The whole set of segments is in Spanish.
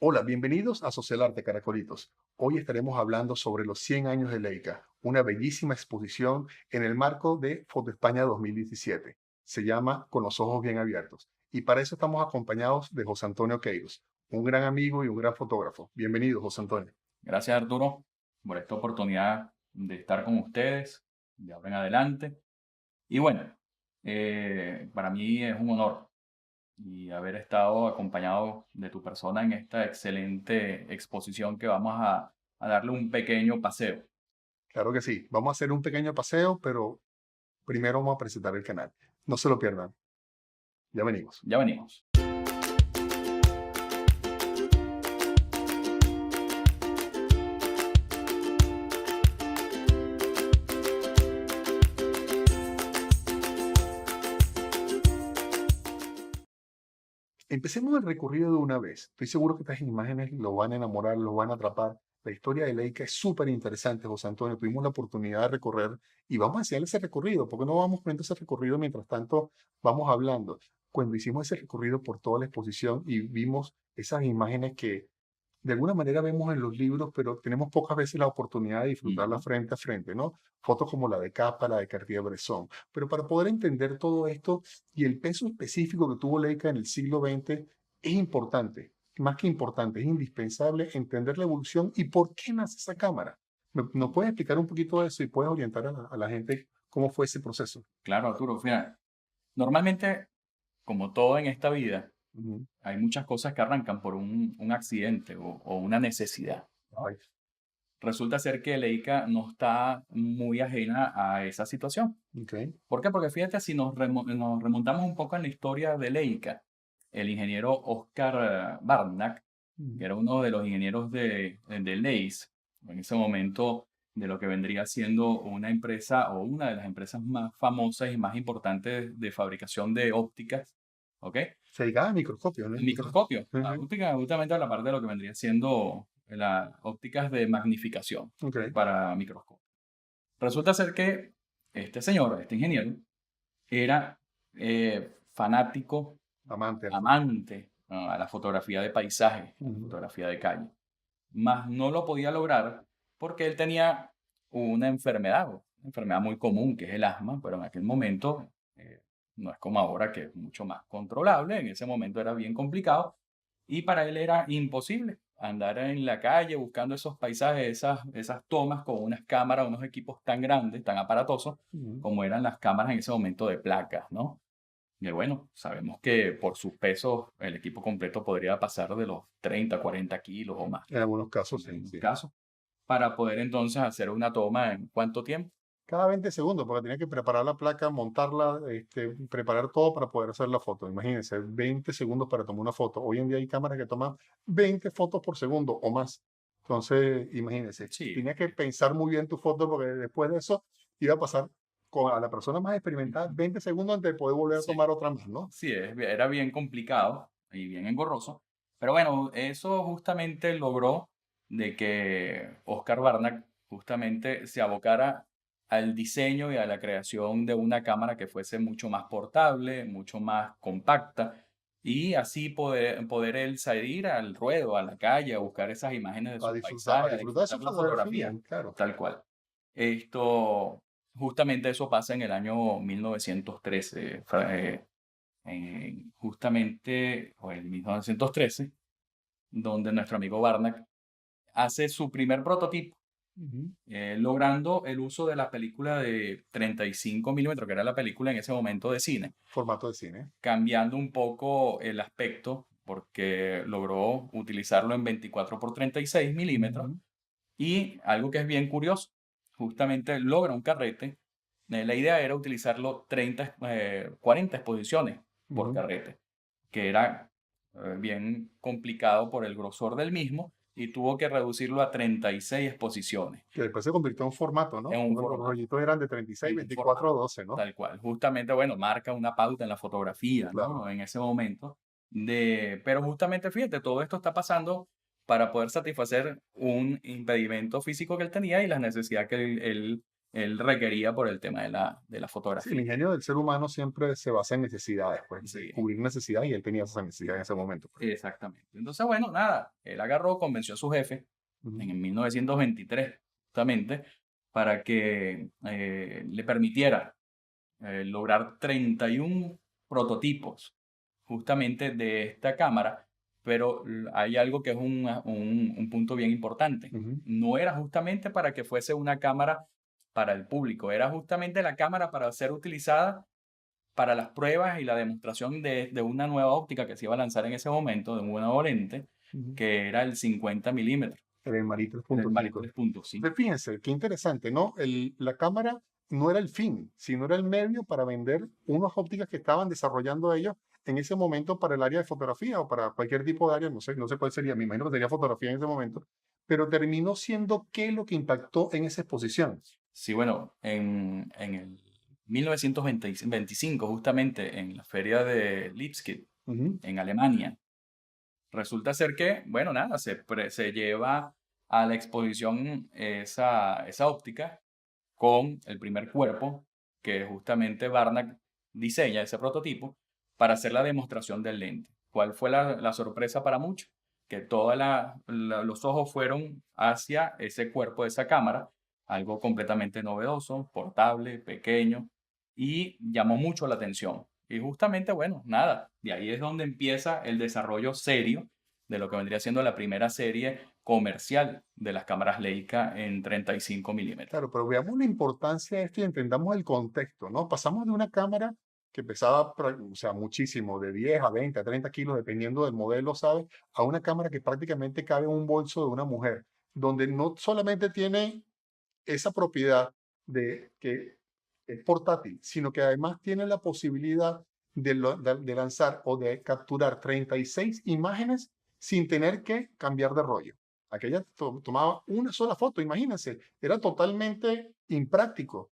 Hola, bienvenidos a Socialarte Caracolitos. Hoy estaremos hablando sobre los 100 años de Leica, una bellísima exposición en el marco de Foto España 2017. Se llama Con los ojos bien abiertos. Y para eso estamos acompañados de José Antonio Queiros, un gran amigo y un gran fotógrafo. Bienvenido, José Antonio. Gracias, Arturo, por esta oportunidad de estar con ustedes de ahora en adelante. Y bueno, para mí es un honor y haber estado acompañado de tu persona en esta excelente exposición que vamos a darle un pequeño paseo. Claro que sí, vamos a hacer un pequeño paseo, pero primero vamos a presentar el canal. No se lo pierdan. Ya venimos. Ya venimos. Empecemos el recorrido de una vez. Estoy seguro que estas imágenes lo van a enamorar, lo van a atrapar. La historia de Leica es súper interesante, José Antonio. Tuvimos la oportunidad de recorrer y vamos a enseñar ese recorrido. ¿Por qué no vamos poniendo ese recorrido mientras tanto vamos hablando? Cuando hicimos ese recorrido por toda la exposición y vimos esas imágenes que de alguna manera vemos en los libros, pero tenemos pocas veces la oportunidad de disfrutarla Ujú. frente a frente, ¿no? Fotos como la de Capa, la de Cartier-Bresson. Pero para poder entender todo esto y el peso específico que tuvo Leica en el siglo XX, es importante, más que importante, es indispensable entender la evolución y por qué nace esa cámara. ¿Nos puedes explicar un poquito de eso y puedes orientar a la gente cómo fue ese proceso? Claro, Arturo, mira, normalmente, como todo en esta vida, Ujú. hay muchas cosas que arrancan por un accidente o una necesidad, ¿no? Ay, Resulta ser que Leica no está muy ajena a esa situación. ok. ¿Por qué? Porque fíjate, si nos remontamos un poco en la historia de Leica, el ingeniero Oscar Barnack, Ujú. que era uno de los ingenieros de Leica, en ese momento de lo que vendría siendo una empresa o una de las empresas más famosas y más importantes de fabricación de ópticas, ¿ok? Se dedicaba a microscopios, ¿no? Microscopio, la Ujú. óptica justamente a la parte de lo que vendría siendo las ópticas de magnificación Ok. para microscopio. Resulta ser que este señor, este ingeniero, era fanático, Amante. amante a la fotografía de paisaje, Ujú. fotografía de calle, mas no lo podía lograr porque él tenía una enfermedad muy común que es el asma, pero en aquel momento no es como ahora que es mucho más controlable, en ese momento era bien complicado y para él era imposible andar en la calle buscando esos paisajes, esas tomas con unas cámaras, unos equipos tan grandes, tan aparatosos, Ujú. como eran las cámaras en ese momento de placas, ¿no? Y bueno, sabemos que por sus pesos el equipo completo podría pasar de los 30, 40 kilos o más, En algunos casos, en sí, algunos sí. casos, para poder entonces hacer una toma en cuánto tiempo. Cada 20 segundos, porque tenía que preparar la placa, montarla, preparar todo para poder hacer la foto. Imagínense, 20 segundos para tomar una foto. Hoy en día hay cámaras que toman 20 fotos por segundo o más. Entonces, imagínense, Sí, tenía que pensar muy bien tu foto porque después de eso iba a pasar a la persona más experimentada 20 segundos antes de poder volver a sí, tomar otra más, ¿no? sí, era bien complicado y bien engorroso. Pero bueno, eso justamente logró de que Oscar Barnack justamente se abocara al diseño y a la creación de una cámara que fuese mucho más portable, mucho más compacta, y así poder él salir al ruedo, a la calle, a buscar esas imágenes de sus A paisajes, a disfrutar de su disfrutar la fotografía, fotografía, claro. tal cual. Esto, justamente eso pasa en el año 1913, justamente o en 1913, donde nuestro amigo Barnack hace su primer prototipo, Ujú. logrando el uso de la película de 35 milímetros, que era la película en ese momento de cine, Formato de cine. cambiando un poco el aspecto porque logró utilizarlo en 24 por 36 milímetros Ujú. y algo que es bien curioso, justamente logra un carrete. La idea era utilizarlo 40 exposiciones por Ujú. carrete, que era bien complicado por el grosor del mismo y tuvo que reducirlo a 36 exposiciones Que después se convirtió en formato, en ¿no? un Porque los formato, rollitos eran de 36, en un 24 formato, o 12, ¿no? tal cual. Justamente, bueno, marca una pauta en la fotografía, Claro. ¿no? En ese momento. Pero justamente, fíjate, todo esto está pasando para poder satisfacer un impedimento físico que él tenía y las necesidades que él él requería por el tema de la Sí, el fotografía. ingenio del ser humano siempre se basa en necesidades, pues, de Sí, cubrir necesidades y él tenía esa necesidad en ese momento, pues. exactamente. Entonces, bueno, nada, él agarró, convenció a su jefe Ujú, en 1923, justamente, para que le permitiera lograr 31 prototipos justamente de esta cámara, pero hay algo que es un punto bien importante. ujú. No era justamente para que fuese una cámara para el público, era justamente la cámara para ser utilizada para las pruebas y la demostración de una nueva óptica que se iba a lanzar en ese momento, de un nuevo lente, Ujú. que era el 50 milímetros, El Marí el Mark 3.5. 3.5. Entonces, fíjense, qué interesante, ¿no? La cámara no era el fin, sino era el medio para vender unas ópticas que estaban desarrollando ellos en ese momento para el área de fotografía o para cualquier tipo de área, no sé cuál sería, me imagino que sería fotografía en ese momento, pero terminó siendo qué lo que impactó en esa exposición. Sí, bueno, en el 1925, justamente en la feria de Leipzig, Ujú, en Alemania, resulta ser que, bueno, nada, se lleva a la exposición esa óptica con el primer cuerpo que justamente Barnack diseña, ese prototipo, para hacer la demostración del lente. ¿Cuál fue la sorpresa para muchos? Que todos los ojos fueron hacia ese cuerpo de esa cámara, algo completamente novedoso, portable, pequeño, y llamó mucho la atención. Y justamente, bueno, nada, de ahí es donde empieza el desarrollo serio de lo que vendría siendo la primera serie comercial de las cámaras Leica en 35 milímetros. claro, pero veamos la importancia de esto y entendamos el contexto, ¿no? Pasamos de una cámara que pesaba, o sea, muchísimo, de 10 a 20 a 30 kilos, dependiendo del modelo, ¿sabes? A una cámara que prácticamente cabe en un bolso de una mujer, donde no solamente tiene esa propiedad de que es portátil, sino que además tiene la posibilidad de lanzar o de capturar 36 imágenes sin tener que cambiar de rollo. Aquella tomaba una sola foto, imagínense, era totalmente impráctico.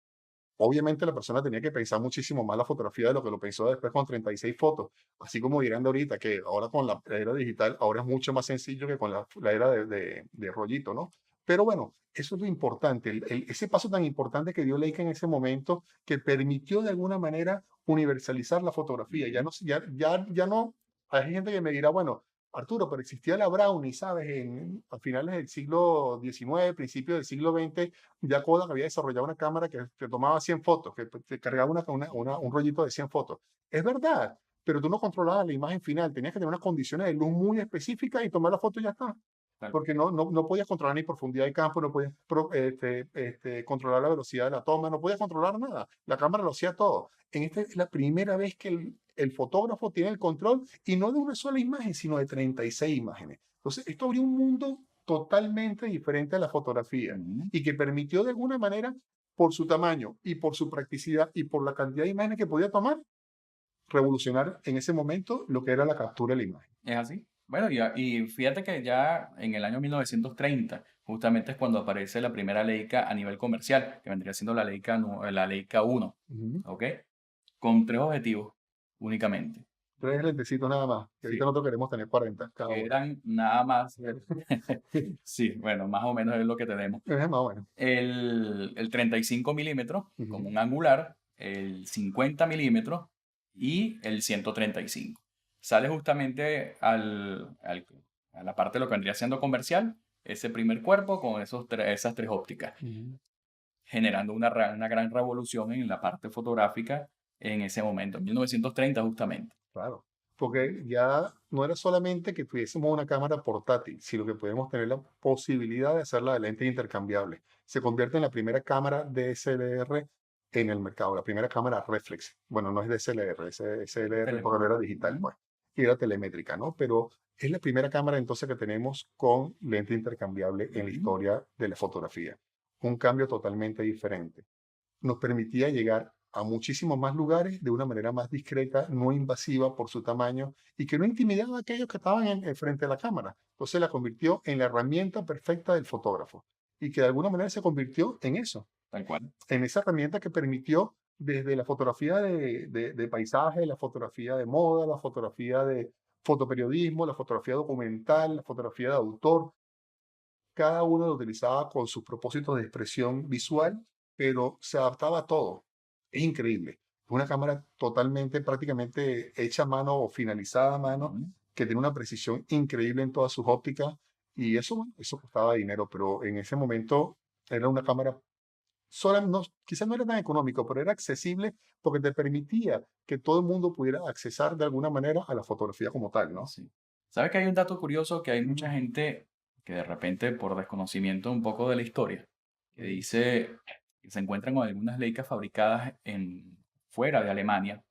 Obviamente la persona tenía que pensar muchísimo más la fotografía de lo que lo pensó después con 36 fotos, así como dirán de ahorita que ahora con la era digital, ahora es mucho más sencillo que con la era de rollito, ¿no? Pero bueno, eso es lo importante, ese paso tan importante que dio Leica en ese momento, que permitió de alguna manera universalizar la fotografía. Ya Ujú. no, ya no, hay gente que me dirá, bueno, Arturo, pero existía la Brownie, ¿sabes? A finales del siglo XIX, principios del siglo XX, ya Kodak había desarrollado una cámara que te tomaba 100 fotos, que te cargaba un rollito de 100 fotos. Es verdad, pero tú no controlabas la imagen final, tenías que tener unas condiciones de luz muy específicas y tomar la foto y ya está. Tal Porque no podías controlar ni profundidad de campo, no podías controlar la velocidad de la toma, no podías controlar nada. La cámara lo hacía todo. En esta es la primera vez que el fotógrafo tiene el control y no de una sola imagen, sino de 36 imágenes. Entonces, esto abrió un mundo totalmente diferente a la fotografía Ujú. y que permitió de alguna manera, por su tamaño y por su practicidad y por la cantidad de imágenes que podía tomar, revolucionar en ese momento lo que era la captura de la imagen. Es así. Bueno, y fíjate que ya en el año 1930, justamente es cuando aparece la primera Leica a nivel comercial, que vendría siendo la Leica 1, Ujú. ¿ok? Con tres objetivos únicamente. 3 lentecitos nada más, que ahorita Sí, nosotros queremos tener 40 cada que uno. eran nada más, sí, bueno, más o menos es lo que tenemos. Es más bueno. El 35 milímetros como Ujú. un angular, el 50 milímetros y el 135. Sale justamente a la parte de lo que vendría siendo comercial, ese primer cuerpo con esas tres ópticas, Ujú. generando una gran revolución en la parte fotográfica en ese momento, en 1930 justamente. Claro, porque ya no era solamente que tuviésemos una cámara portátil, sino que podemos tener la posibilidad de hacerla de lentes intercambiables. Se convierte en la primera cámara DSLR en el mercado, la primera cámara reflex. Bueno, no es DSLR, es SLR porque no era digital, Ujú, pues, y era telemétrica, ¿no? Pero es la primera cámara entonces que tenemos con lente intercambiable en la ujú, historia de la fotografía. Un cambio totalmente diferente. Nos permitía llegar a muchísimos más lugares de una manera más discreta, no invasiva por su tamaño y que no intimidaba a aquellos que estaban frente a la cámara. Entonces la convirtió en la herramienta perfecta del fotógrafo y que de alguna manera se convirtió en eso, tal cual. en esa herramienta que permitió desde la fotografía de paisaje, la fotografía de moda, la fotografía de fotoperiodismo, la fotografía documental, la fotografía de autor, cada uno lo utilizaba con sus propósitos de expresión visual pero se adaptaba a todo. Es increíble. Es una cámara totalmente, prácticamente hecha a mano o finalizada a mano, Ujú. que tiene una precisión increíble en todas sus ópticas. Y eso, bueno, eso costaba dinero, pero en ese momento era una cámara no, quizás no era tan económico, pero era accesible porque te permitía que todo el mundo pudiera accesar de alguna manera a la fotografía como tal, ¿no? Sí. ¿Sabes que hay un dato curioso? Que hay mucha Ujú, gente que de repente, por desconocimiento un poco de la historia, que dice que se encuentran con algunas Leicas fabricadas fuera de Alemania.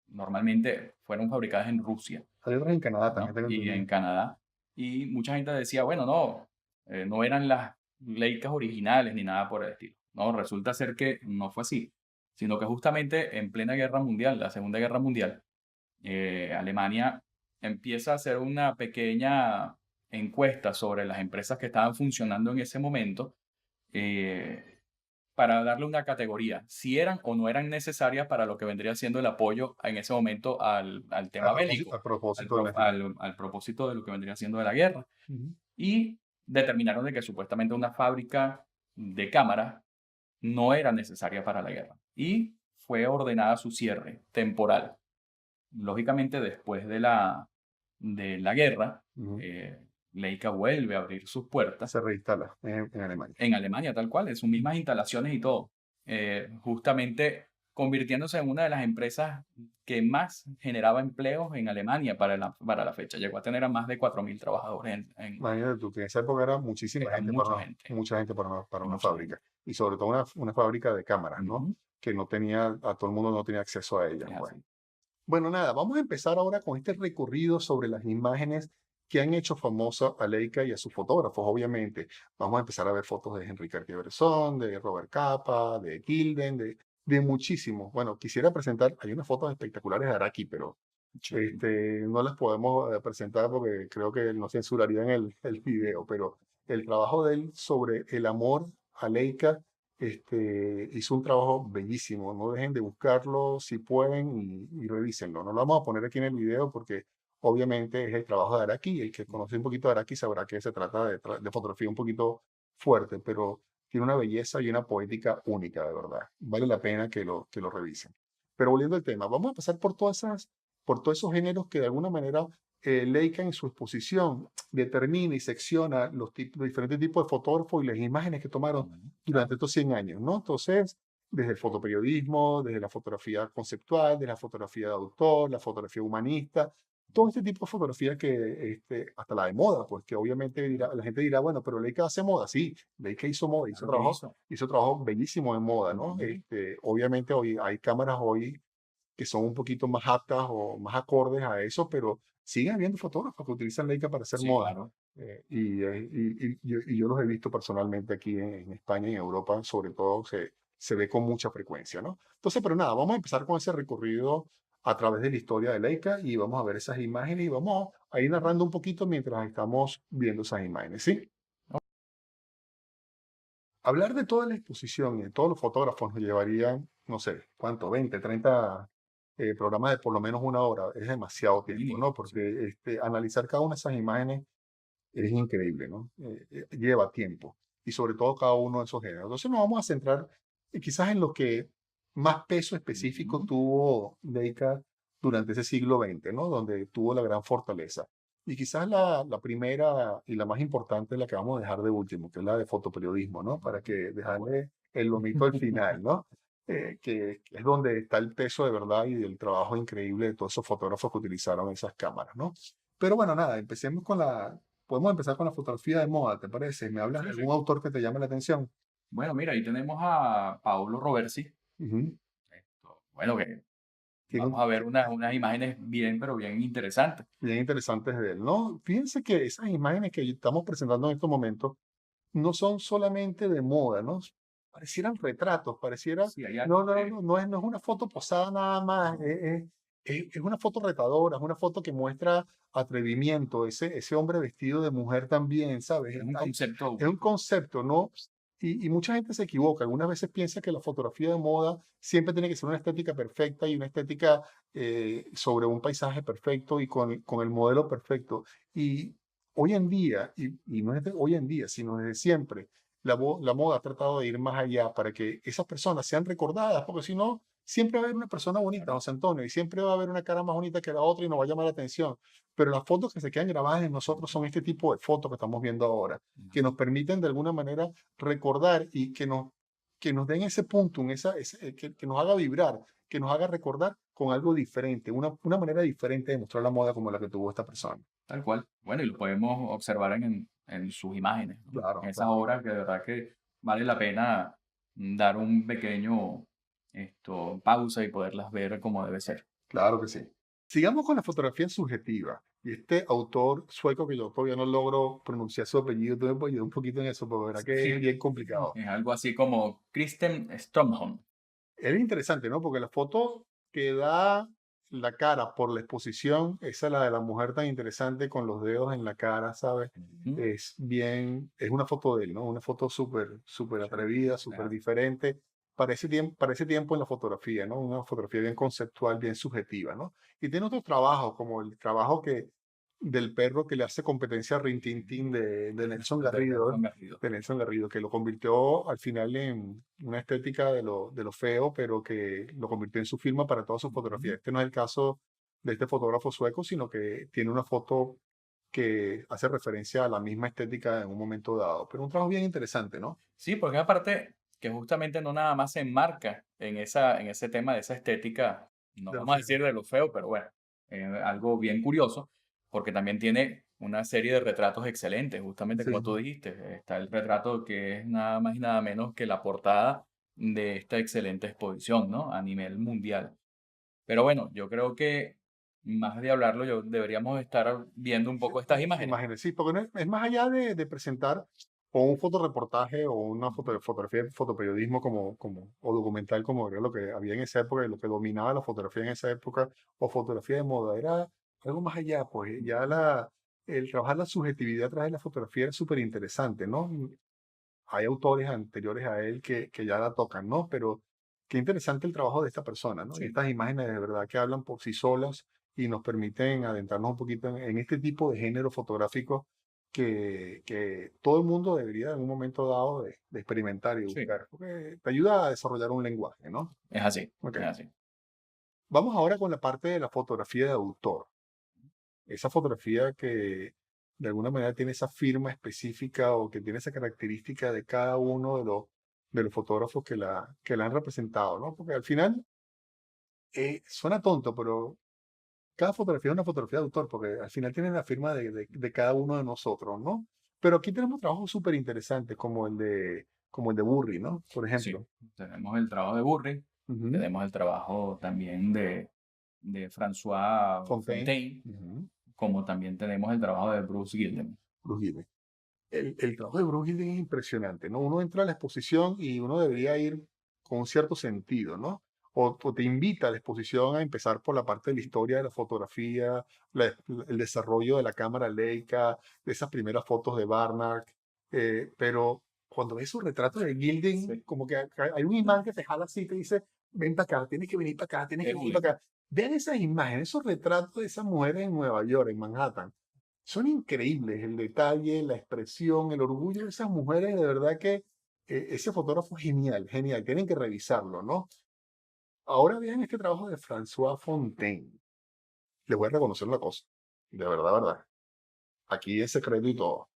Normalmente fueron fabricadas en Rusia, hay otras en Canadá también, ¿no? tengo Y en entendido. Canadá. Y mucha gente decía, bueno, no, no eran las Leicas originales ni nada por el estilo. No, resulta ser que no fue así, sino que justamente en plena guerra mundial, la Segunda Guerra Mundial, Alemania empieza a hacer una pequeña encuesta sobre las empresas que estaban funcionando en ese momento, eh, para darle una categoría, si eran o no eran necesarias para lo que vendría siendo el apoyo en ese momento al tema bélico, A propósito de la guerra. al propósito de lo que vendría siendo de la guerra. Ujú. Y determinaron de que supuestamente una fábrica de cámaras no era necesaria para la guerra. Y fue ordenada su cierre temporal. Lógicamente, después de la guerra, Ujú. eh, Leica vuelve a abrir sus puertas Se reinstala en Alemania. en Alemania, tal cual, en sus mismas instalaciones y todo, justamente convirtiéndose en una de las empresas que más generaba empleos en Alemania para la fecha. Llegó a tener a más de 4.000 trabajadores Imagínate tú que en esa época era muchísima era gente mucha gente para una mucha gente. fábrica. Y sobre todo una fábrica de cámaras, ¿no? Ujú. Que no tenía, a todo el mundo no tenía acceso a ellas. Es Bueno. así. Bueno, nada, vamos a empezar ahora con este recorrido sobre las imágenes que han hecho famosa a Leica y a sus fotógrafos, obviamente. Vamos a empezar a ver fotos de Henri Cartier-Bresson, de Robert Capa, de Gilden, de muchísimos. Bueno, quisiera presentar, hay unas fotos espectaculares de Araki, pero Sí. no las podemos presentar porque creo que no censurarían el video, pero el trabajo de él sobre el amor a Leica, hizo un trabajo bellísimo. No dejen de buscarlo si pueden y revísenlo. No lo vamos a poner aquí en el video porque obviamente es el trabajo de Araki. El que conoce un poquito de Araki sabrá que se trata de fotografía un poquito fuerte, pero tiene una belleza y una poética única, de verdad. Vale la pena que lo revisen. Pero volviendo al tema, vamos a pasar por todos esos géneros que de alguna manera Leica en su exposición determina y secciona los diferentes tipos de fotógrafos y las imágenes que tomaron Ujú, durante claro. estos 100 años, ¿no? Entonces, desde el fotoperiodismo, desde la fotografía conceptual, de la fotografía de autor, la fotografía humanista, todo este tipo de fotografía que, hasta la de moda, pues que obviamente la gente dirá, bueno, pero Leica hace moda, sí, Leica hizo moda, Claro que hizo. hizo trabajo bellísimo en moda, ¿no? Ujú. Obviamente hoy hay cámaras hoy que son un poquito más aptas o más acordes a eso, pero siguen habiendo fotógrafos que utilizan Leica para hacer Sí, moda. claro. Y yo los he visto personalmente aquí en España y en Europa, sobre todo se ve con mucha frecuencia, ¿no? Entonces, pero nada, vamos a empezar con ese recorrido a través de la historia de Leica y vamos a ver esas imágenes y vamos a ir narrando un poquito mientras estamos viendo esas imágenes, ¿sí? Hablar de toda la exposición y de todos los fotógrafos nos llevarían, no sé, ¿cuánto? 20, 30 programas de por lo menos una hora. Es demasiado tiempo, Mínimo, ¿no? sí. Porque analizar cada una de esas imágenes es increíble, ¿no? Lleva tiempo. Y sobre todo cada uno de esos géneros. Entonces nos vamos a centrar quizás en lo que más peso específico Ujú. tuvo Leica durante ese siglo XX, ¿no? Donde tuvo la gran fortaleza. Y quizás la primera y la más importante es la que vamos a dejar de último, que es la de fotoperiodismo, ¿no? Para que Ah, bueno. dejarle el lomito al final, ¿no? Que es donde está el peso de verdad y el trabajo increíble de todos esos fotógrafos que utilizaron esas cámaras, ¿no? Pero bueno, nada, empecemos podemos empezar con la fotografía de moda, ¿te parece? ¿Me hablas Sí, de sí. algún autor que te llame la atención? Bueno, mira, ahí tenemos a Paolo Roversi. Ujú. Bueno, que Tiene vamos a ver unas imágenes bien, pero bien interesantes. bien interesantes de él, ¿no? Fíjense que esas imágenes que estamos presentando en estos momentos no son solamente de moda, ¿no? Parecieran retratos, pareciera, Sí, hay algo de... no es una foto posada nada más, es una foto retadora, es una foto que muestra atrevimiento, ese hombre vestido de mujer también, ¿sabes? Es un concepto Es un único. concepto, ¿no? Y mucha gente se equivoca, algunas veces piensa que la fotografía de moda siempre tiene que ser una estética perfecta y una estética sobre un paisaje perfecto y con el modelo perfecto. Y hoy en día, y no es de hoy en día, sino desde siempre, la moda ha tratado de ir más allá para que esas personas sean recordadas, porque si no, siempre va a haber una persona bonita, Claro. José Antonio, y siempre va a haber una cara más bonita que la otra y nos va a llamar la atención. Pero las fotos que se quedan grabadas en nosotros son este tipo de fotos que estamos viendo ahora, que nos permiten de alguna manera recordar y que nos den ese punto, que nos haga vibrar, que nos haga recordar con algo diferente, una manera diferente de mostrar la moda como la que tuvo esta persona. Tal cual. Bueno, y lo podemos observar en sus imágenes, ¿no? En Claro, esas claro. obras que de verdad que vale la pena dar un pequeño pausa y poderlas ver como debe ser. Claro que sí. Sigamos con la fotografía subjetiva. Y este autor sueco que yo todavía no logro pronunciar su apellido, tú me puedes ayudar un poquito en eso, porque verá que es Sí, bien complicado. es algo así como Kristen Stromholm. Es interesante, ¿no? Porque la foto que da la cara por la exposición, esa es la de la mujer tan interesante con los dedos en la cara, ¿sabes? Ujú. Es una foto de él, ¿no? Una foto súper, súper atrevida, súper Claro. diferente. Para ese tiempo en la fotografía, ¿no? Una fotografía bien conceptual, bien subjetiva, ¿no? Y tiene otros trabajos, como el trabajo del perro que le hace competencia a Rin Tin Tin de Nelson De Garrido, Nelson Garrido. de Nelson Garrido, que lo convirtió al final en una estética de lo feo, pero que lo convirtió en su firma para todas sus fotografías. Ujú. Este no es el caso de este fotógrafo sueco, sino que tiene una foto que hace referencia a la misma estética en un momento dado. Pero un trabajo bien interesante, ¿no? Sí, porque aparte que justamente no nada más se enmarca en ese tema de esa estética, no De lo vamos a feo. decir de lo feo, pero bueno, algo bien curioso, porque también tiene una serie de retratos excelentes, justamente como tú Sí. dijiste. Está el retrato que es nada más y nada menos que la portada de esta excelente exposición, ¿no? A nivel mundial. Pero bueno, yo creo que más de hablarlo, deberíamos estar viendo un poco estas imágenes. Imágenes, sí, porque no es más allá de presentar o un fotoreportaje o una fotografía, fotoperiodismo o documental como era lo que había en esa época, y lo que dominaba la fotografía en esa época, o fotografía de moda, era algo más allá, pues ya el trabajar la subjetividad a través de la fotografía era súper interesante, ¿no? Hay autores anteriores a él que ya la tocan, ¿no? Pero qué interesante el trabajo de esta persona, ¿no? Y Sí, estas imágenes de verdad que hablan por sí solas y nos permiten adentrarnos un poquito en este tipo de género fotográfico que todo el mundo debería en algún momento dado de experimentar y sí, buscar, porque te ayuda a desarrollar un lenguaje, ¿no? es así, Ok. es así. Vamos ahora con la parte de la fotografía de autor. Esa fotografía que de alguna manera tiene esa firma específica o que tiene esa característica de cada uno de los fotógrafos que la han representado, ¿no? Porque al final suena tonto, pero cada fotografía es una fotografía de autor, porque al final tiene la firma de cada uno de nosotros, ¿no? Pero aquí tenemos trabajos súper interesantes como el de Burri, ¿no? Por Sí, ejemplo. tenemos el trabajo de Burri, Ujú. tenemos el trabajo también de François Fontaine. Fontaine, Ujú. como también tenemos el trabajo de Bruce Gilden. Bruce Gilden. El trabajo de Bruce Gilden es impresionante, ¿no? Uno entra a la exposición y uno debería ir con un cierto sentido, ¿no? O te invita a la exposición a empezar por la parte de la historia de la fotografía, el desarrollo de la cámara Leica, de esas primeras fotos de Barnard, pero cuando ves su retrato de Gilden, Sí. como que hay un imán que te jala así y te dice, ven para acá, tienes que venir para acá, tienes que Es venir para único. acá. Vean esas imágenes, esos retratos de esas mujeres en Nueva York, en Manhattan, son increíbles, el detalle, la expresión, el orgullo de esas mujeres, de verdad que ese fotógrafo es genial, genial, tienen que revisarlo, ¿no? Ahora vean este trabajo de François Fontaine. Le voy a reconocer una cosa, de verdad, verdad. Aquí es secreto y todo.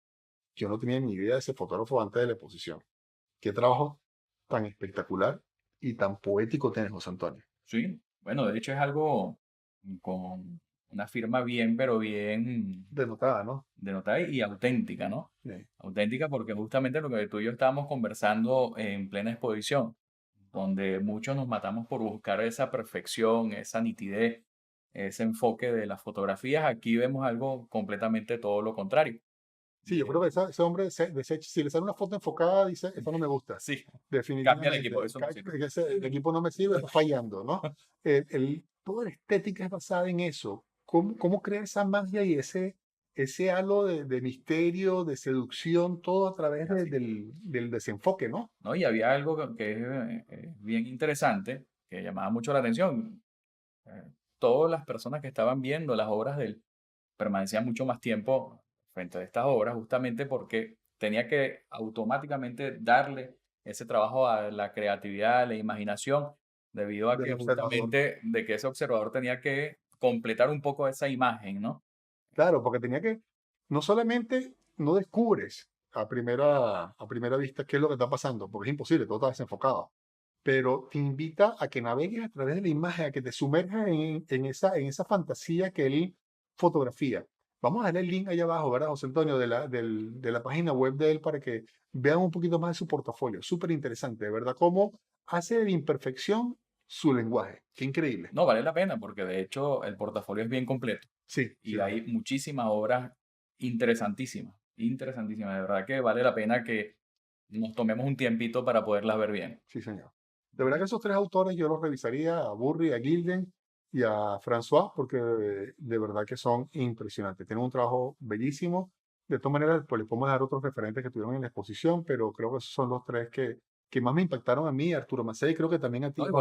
Yo no tenía ni idea de ese fotógrafo antes de la exposición. Qué trabajo tan espectacular y tan poético tiene José Antonio. Sí, bueno, de hecho es algo con una firma bien, pero bien Denotada, ¿no? denotada y auténtica, ¿no? Sí. Auténtica porque justamente lo que tú y yo estábamos conversando en plena exposición, donde muchos nos matamos por buscar esa perfección, esa nitidez, ese enfoque de las fotografías, aquí vemos algo completamente todo lo contrario. Sí, yo creo que ese hombre, si le sale una foto enfocada, dice, esto no me gusta. Sí, cambia el equipo, Definitivamente. eso no sirve. El equipo no me sirve, está fallando, ¿no? Toda la estética es basada en eso. Cómo crea esa magia y ese halo de misterio, de seducción, todo a través Es así, del desenfoque, ¿no? ¿no? Y había algo que es bien interesante, que llamaba mucho la atención. Eh, Todas las personas que estaban viendo las obras de él permanecían mucho más tiempo frente a estas obras, justamente porque tenía que automáticamente darle ese trabajo a la creatividad, a la imaginación, debido a del que observador. justamente de que ese observador tenía que completar un poco esa imagen, ¿no? Claro, porque tenía que, no solamente no descubres a primera vista qué es lo que está pasando, porque es imposible, todo está desenfocado, pero te invita a que navegues a través de la imagen, a que te sumerjas en esa fantasía que él fotografía. Vamos a darle el link allá abajo, ¿verdad, José Antonio, de la página web de él para que vean un poquito más de su portafolio. Súper interesante, ¿verdad? Cómo hace de la imperfección su lenguaje. Qué increíble. No, vale la pena porque de hecho el portafolio es bien completo Sí, sí, y lo es. hay muchísimas obras interesantísimas, interesantísimas. De verdad que vale la pena que nos tomemos un tiempito para poderlas ver bien. Sí, señor. De verdad que esos tres autores yo los revisaría, a Burri, a Gilden y a François, porque de verdad que son impresionantes. Tienen un trabajo bellísimo. De todas maneras, pues les podemos dar otros referentes que tuvieron en la exposición, pero creo que esos son los tres que más me impactaron a mí, Arturo Macei, y creo que también a ti, No, José.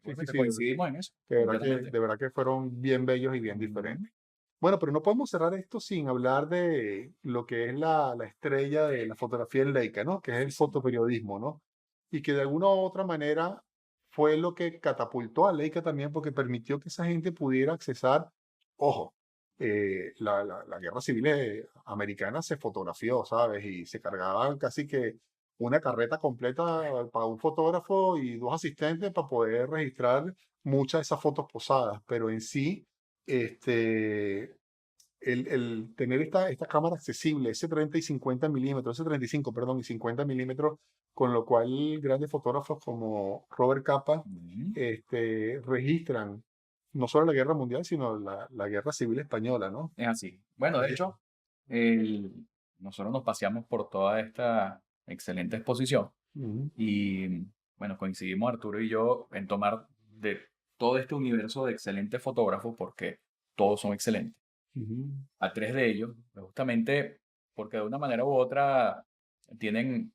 Sí, sí, igualmente sí, coincidimos en eso, de verdad que, completamente. de verdad que fueron bien bellos y bien Ujú. diferentes. Bueno, pero no podemos cerrar esto sin hablar de lo que es la estrella de la fotografía en Leica, ¿no? Que es Sí, el señor. fotoperiodismo, ¿no? Y que de alguna u otra manera fue lo que catapultó a Leica también porque permitió que esa gente pudiera accesar, ojo, la guerra civil americana se fotografió, ¿sabes? Y se cargaban casi que una carreta completa para un fotógrafo y dos asistentes para poder registrar muchas de esas fotos posadas, pero en sí, este, el tener esta cámara accesible, ese 30 y 50 milímetros, ese 35, perdón, y 50 milímetros, con lo cual grandes fotógrafos como Robert Capa Ujú. registran no solo la guerra mundial, sino la guerra civil española, ¿no? Es así. Bueno, de Eh, hecho, el- nosotros nos paseamos por toda esta excelente exposición ujú, y, bueno, coincidimos Arturo y yo en tomar de todo este universo de excelentes fotógrafos, porque todos son excelentes, ujú. a tres de ellos, justamente porque de una manera u otra tienen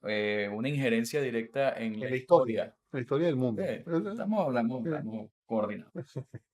una injerencia directa en En la en historia. la historia del mundo. Eh, Estamos coordinados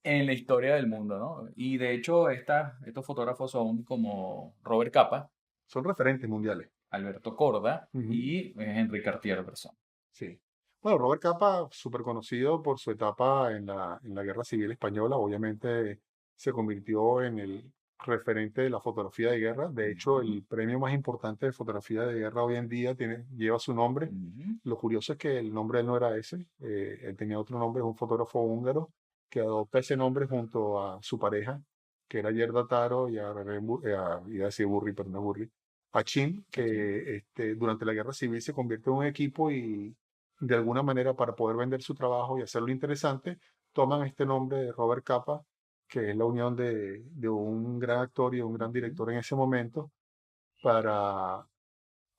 en la historia del mundo, ¿no? Y de hecho, estos fotógrafos son como Robert Capa, Son referentes mundiales. Alberto Corda Ujú. y Henry Cartier-Bresson. Sí. Bueno, Robert Capa, súper conocido por su etapa en la Guerra Civil Española, obviamente se convirtió en el referente de la fotografía de guerra. De hecho, Ujú, el premio más importante de fotografía de guerra hoy en día lleva su nombre. ujú. Lo curioso es que el nombre de él no era ese, él tenía otro nombre, es un fotógrafo húngaro que adopta ese nombre junto a su pareja, que era Yerda Taro, y iba a decir Burri, pero no es Burri, a Chin, Aquí. que durante la Guerra Civil se convierte en un equipo y de alguna manera para poder vender su trabajo y hacerlo interesante, toman este nombre de Robert Capa, que es la unión de un gran actor y un gran Ujú. director en ese momento, para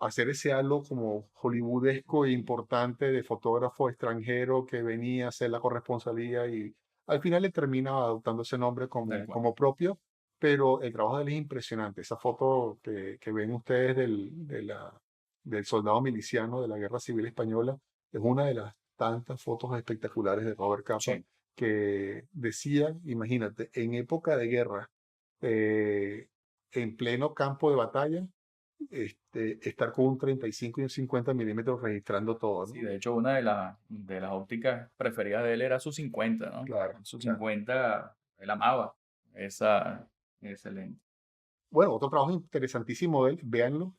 hacer ese halo como hollywoodesco e importante de fotógrafo extranjero que venía a hacer la corresponsalía y al final le termina adoptando ese nombre Tal como, cual. como propio, pero el trabajo de él es impresionante. Esa foto que ven ustedes del soldado miliciano de la Guerra Civil Española es una de las tantas fotos espectaculares de Robert Capa Sí. que decía, imagínate, en época de guerra, eh, en pleno campo de batalla, estar con un 35 y un 50 milímetros registrando todo, Sí, ¿no? de hecho, una de las ópticas preferidas de él era su 50, ¿no? Claro, Su claro. 50, él amaba esa lente. Bueno, otro trabajo interesantísimo de él, véanlo,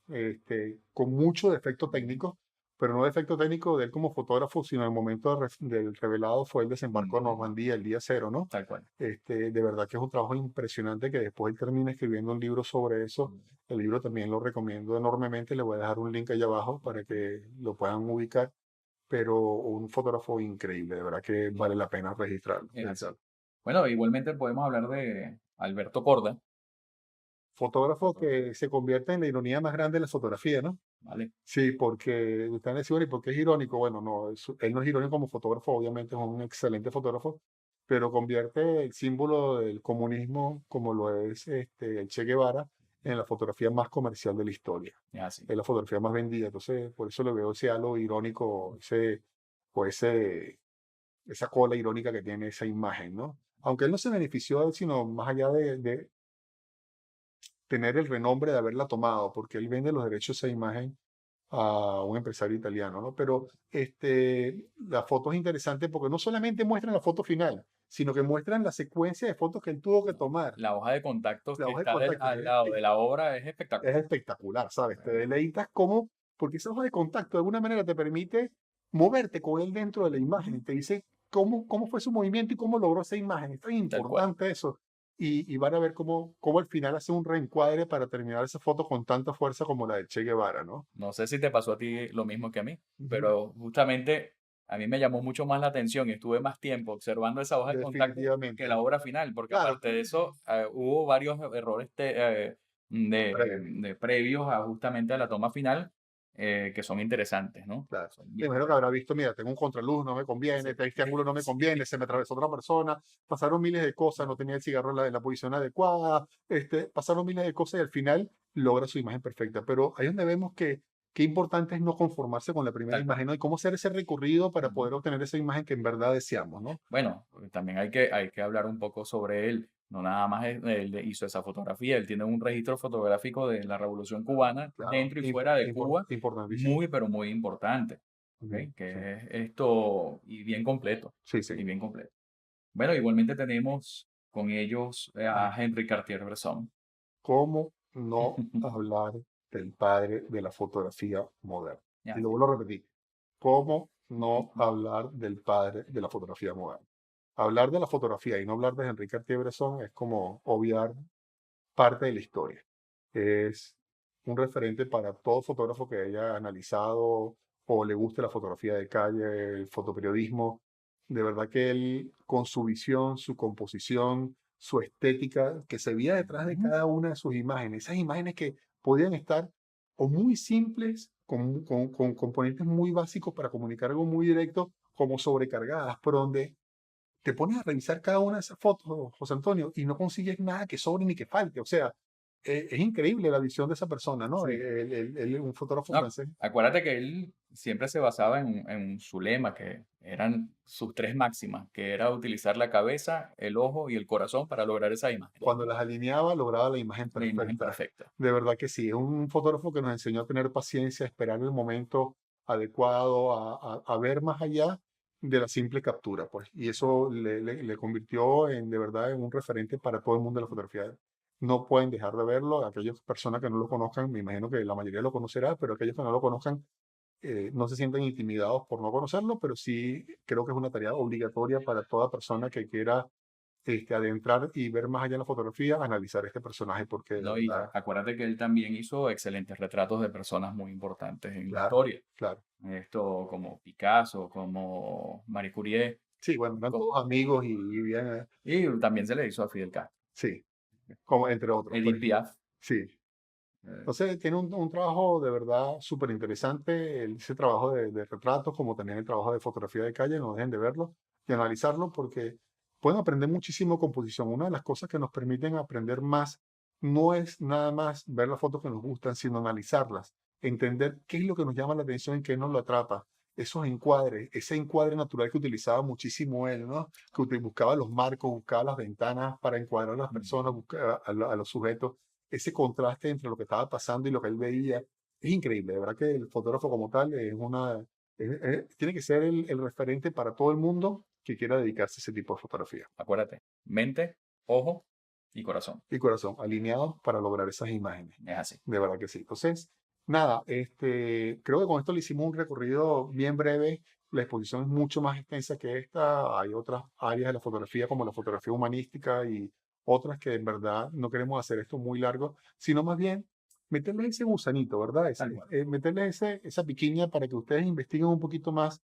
con mucho defecto Ujú, técnico, pero no defecto técnico de él como fotógrafo, sino el momento del revelado fue el desembarco de ujú. Normandía, el día cero, ¿no? Tal cual. De verdad que es un trabajo impresionante que después él termina escribiendo un libro sobre eso. El libro también lo recomiendo enormemente, le voy a dejar un link allá abajo para que lo puedan ubicar, pero un fotógrafo increíble, de verdad que vale la pena registrarlo, Es así. registrarlo. Bueno, igualmente podemos hablar de Alberto Corda, Fotógrafo fotógrafo, que se convierte en la ironía más grande de la fotografía, ¿no? ¿vale? Sí, porque ustedes decían, "Bueno, ¿y por qué es irónico?". Bueno, no, él no es irónico como fotógrafo, obviamente es un excelente fotógrafo, pero convierte el símbolo del comunismo, como lo es el Che Guevara, en la fotografía más comercial de la historia. Es así. Es la fotografía más vendida. Entonces, por eso le veo ese halo irónico, esa cola irónica que tiene esa imagen, ¿no? Aunque él no se benefició, sino más allá tener el renombre de haberla tomado, porque él vende los derechos a esa imagen a un empresario italiano, ¿no? Pero la foto es interesante porque no solamente muestran la foto final, sino que muestran la secuencia de fotos que él tuvo que tomar. La hoja de contactos La que hoja de está contacto al lado de la obra es es espectacular. espectacular, ¿sabes? Te deleitas cómo, porque esa hoja de contacto de alguna manera te permite moverte con él dentro de la imagen y te dice cómo fue su movimiento y cómo logró esa imagen. Es tan Tal cual. importante eso. Y van a ver cómo al final hace un reencuadre para terminar esa foto con tanta fuerza como la de Che Guevara, ¿no? No sé si te pasó a ti lo mismo que a mí, Ujú. pero justamente a mí me llamó mucho más la atención y estuve más tiempo observando esa hoja de contacto que la Definitivamente. obra final, porque Claro, aparte de eso, hubo varios errores previo. de previos a justamente a la toma final que son interesantes, ¿no? Claro. Son Me bien imagino que buenos. habrá visto, mira, tengo un contraluz, no me conviene, Sí, este ángulo no me conviene, se me atravesó otra persona, pasaron miles de cosas, no tenía el cigarro en la posición adecuada, pasaron miles de cosas y al final logra su imagen perfecta. Pero ahí es donde vemos que qué importante es no conformarse con la primera tal cual. imagen, ¿no? Y cómo hacer ese recorrido para Ujú. poder obtener esa imagen que en verdad deseamos, ¿no? Bueno, también hay que hablar un poco sobre él. No nada más él hizo esa fotografía, él tiene un registro fotográfico de la Revolución Cubana Claro, dentro y fuera de Cuba, importantísimo. muy, pero muy importante, ¿ok? Ujú, sí, Que es esto y bien completo, sí, sí. y bien completo. Bueno, igualmente tenemos con ellos a Ujú. Henri Cartier-Bresson. ¿Cómo no hablar del padre de la fotografía moderna? Y Ya, lo sí. vuelvo a repetir. ¿Cómo no hablar del padre de la fotografía moderna? Hablar de la fotografía y no hablar de Enrique Cartier-Bresson es como obviar parte de la historia. Es un referente para todo fotógrafo que haya analizado o le guste la fotografía de calle, el fotoperiodismo. De verdad que él, con su visión, su composición, su estética, que se veía detrás de Ujú. cada una de sus imágenes, esas imágenes que podían estar o muy simples, con componentes muy básicos para comunicar algo muy directo, como sobrecargadas, pero donde te pones a revisar cada una de esas fotos, José Antonio, y no consigues nada que sobre ni que falte. O sea, es increíble la visión de esa persona, ¿no? Sí. Él es un fotógrafo No, francés. acuérdate que él siempre se basaba en su lema, que eran sus tres máximas, que era utilizar la cabeza, el ojo y el corazón para lograr esa imagen, Cuando las alineaba, lograba la imagen la imagen perfecta. perfecta. De verdad que sí, es un fotógrafo que nos enseñó a tener paciencia, a esperar el momento adecuado, a ver más allá de la simple captura, pues. Y eso le convirtió en, de verdad, en un referente para todo el mundo de la fotografía. No pueden dejar de verlo. Aquellas personas que no lo conozcan, me imagino que la mayoría lo conocerá, pero aquellos que no lo conozcan, no se sienten intimidados por no conocerlo, pero sí creo que es una tarea obligatoria para toda persona que quiera adentrar y ver más allá en la fotografía, analizar este personaje, porque de ¿No? Y verdad, acuérdate que él también hizo excelentes retratos de personas muy importantes en la claro, historia. claro. Esto como Picasso, como Marie Curie, Sí, bueno, eran co- todos amigos y vivían, y también se le hizo a Fidel Castro, sí, como entre otros, Edith pues, Piaf. sí. eh, Entonces, tiene un trabajo de verdad súper interesante, ese trabajo de retratos, como también el trabajo de fotografía de calle, no dejen de verlo y analizarlo, porque pueden aprender muchísimo composición. Una de las cosas que nos permiten aprender más no es nada más ver las fotos que nos gustan, sino analizarlas, entender qué es lo que nos llama la atención y qué nos lo atrapa. Esos encuadres, ese encuadre natural que utilizaba muchísimo él, ¿no? Que buscaba los marcos, buscaba las ventanas para encuadrar a las personas, buscaba a los sujetos, ese contraste entre lo que estaba pasando y lo que él veía. Es increíble, de verdad que el fotógrafo como tal tiene que ser el referente para todo el mundo que quiera dedicarse a ese tipo de fotografía. Acuérdate, mente, ojo y corazón. Y corazón, alineados para lograr esas imágenes. Es así. De verdad que sí. Entonces, nada, creo que con esto le hicimos un recorrido bien breve. La exposición es mucho más extensa que esta. Hay otras áreas de la fotografía, como la fotografía humanística y otras que en verdad no queremos hacer esto muy largo, sino más bien meterles ese gusanito, ¿verdad? Tal cual. Meterles esa piquiña para que ustedes investiguen un poquito más.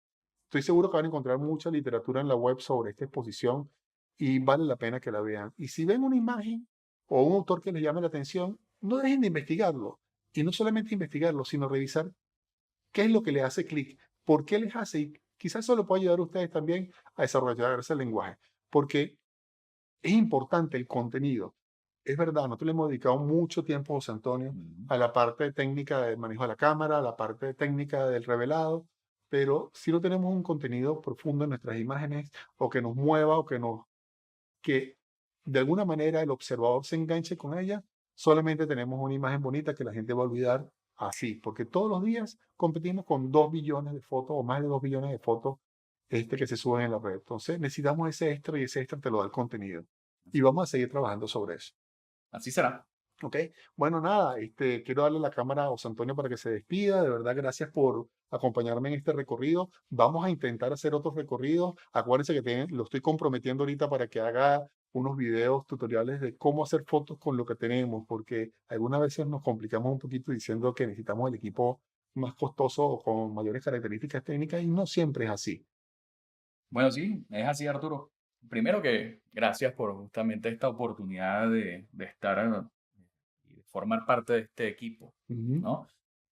Estoy seguro que van a encontrar mucha literatura en la web sobre esta exposición y vale la pena que la vean. Y si ven una imagen o un autor que les llame la atención, no dejen de investigarlo. Y no solamente investigarlo, sino revisar qué es lo que les hace clic, por qué les hace, y quizás eso lo pueda ayudar a ustedes también a desarrollar ese lenguaje, porque es importante el contenido. Es verdad, nosotros le hemos dedicado mucho tiempo, José Antonio, Ujú. a la parte técnica del manejo de la cámara, a la parte técnica del revelado, pero si no tenemos un contenido profundo en nuestras imágenes, o que nos mueva, que de alguna manera el observador se enganche con ella, solamente tenemos una imagen bonita que la gente va a olvidar así, porque todos los días competimos con 2 billones de fotos o más de 2 billones de fotos que se suben en la red. Entonces necesitamos ese extra y ese extra te lo da el contenido. Y vamos a seguir trabajando sobre eso. Así será. ¿Ok? Bueno, nada, quiero darle la cámara a José Antonio para que se despida. De verdad, gracias por acompañarme en este recorrido. Vamos a intentar hacer otros recorridos. Acuérdense que lo estoy comprometiendo ahorita para que haga unos videos tutoriales de cómo hacer fotos con lo que tenemos, porque algunas veces nos complicamos un poquito diciendo que necesitamos el equipo más costoso o con mayores características técnicas y no siempre es así. Bueno, sí, es así, Arturo. Primero que gracias por justamente esta oportunidad de estar y de formar parte de este equipo, Ujú. ¿no?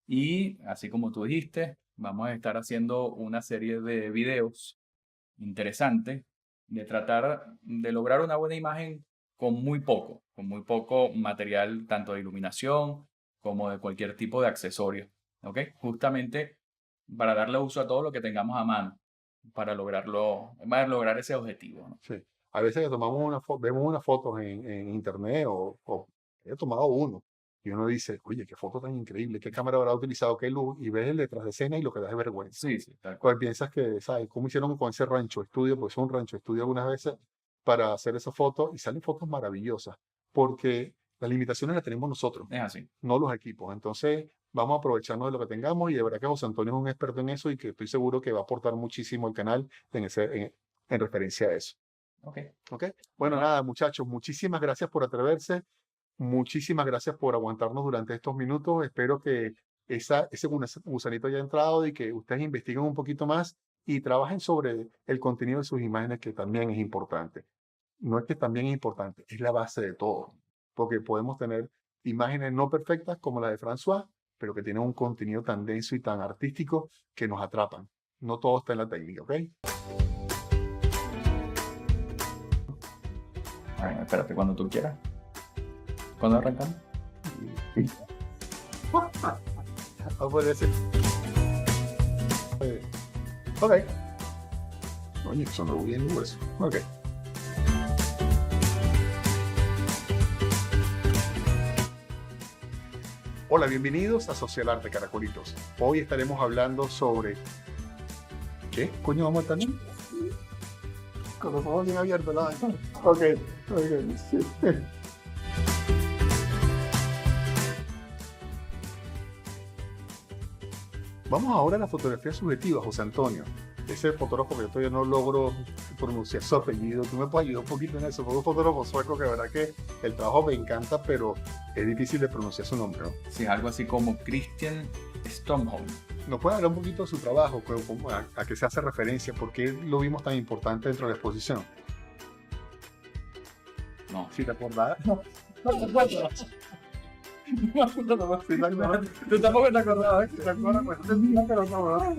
Y así como tú dijiste, vamos a estar haciendo una serie de videos interesantes de tratar de lograr una buena imagen con muy poco material, tanto de iluminación como de cualquier tipo de accesorio, ¿ok? Justamente para darle uso a todo lo que tengamos a mano para lograr ese objetivo, ¿no? Sí. A veces que tomamos vemos unas fotos en internet o he tomado uno y uno dice, oye, qué foto tan increíble, qué cámara habrá utilizado, qué luz, y ves el detrás de escena y lo que da es vergüenza. Sí, sí, tal cual. Pues piensas que, ¿sabes? ¿Cómo hicieron con ese rancho estudio? Pues es un rancho estudio algunas veces para hacer esas fotos y salen fotos maravillosas, porque las limitaciones las tenemos nosotros, Es así. no los equipos. Entonces, vamos a aprovecharnos de lo que tengamos y de verdad que José Antonio es un experto en eso y que estoy seguro que va a aportar muchísimo al canal en referencia a eso. Ok. ¿Ok? Bueno, Bueno, nada, muchachos, muchísimas gracias por atreverse. Muchísimas gracias por aguantarnos durante estos minutos. Espero que ese gusanito haya entrado y que ustedes investiguen un poquito más y trabajen sobre el contenido de sus imágenes, que también es importante. No es que también es importante, es la base de todo. Porque podemos tener imágenes no perfectas como la de François, pero que tienen un contenido tan denso y tan artístico que nos atrapan. No todo está en la técnica, ¿ok? bueno, espérate, cuando tú quieras. ¿Cuándo arrancamos? No puede ser. Ok. Oye, sonó bien el hueso. Ok. Hola, bienvenidos a Social Arte Caracolitos. Hoy estaremos hablando sobre... ¿Qué coño vamos a estar? Con los ojos bien abiertos, ¿no? Ok, ok. Sí. Vamos ahora a la fotografía subjetiva, José Antonio. Ese fotógrafo que yo todavía no logro pronunciar su apellido. Tú me puedes ayudar un poquito en eso. Fue un fotógrafo sueco que de verdad que el trabajo me encanta, pero es difícil de pronunciar su nombre, ¿no? Sí, algo así como Christian Stromholm. ¿Nos puede hablar un poquito de su trabajo? A qué se hace referencia? ¿Por qué lo vimos tan importante dentro de la exposición? No. ¿Sí te acordás? No te acuerdas. Tú tampoco te acordabas. ¿Te acuerdas? Pues, no, pero no, ¿no?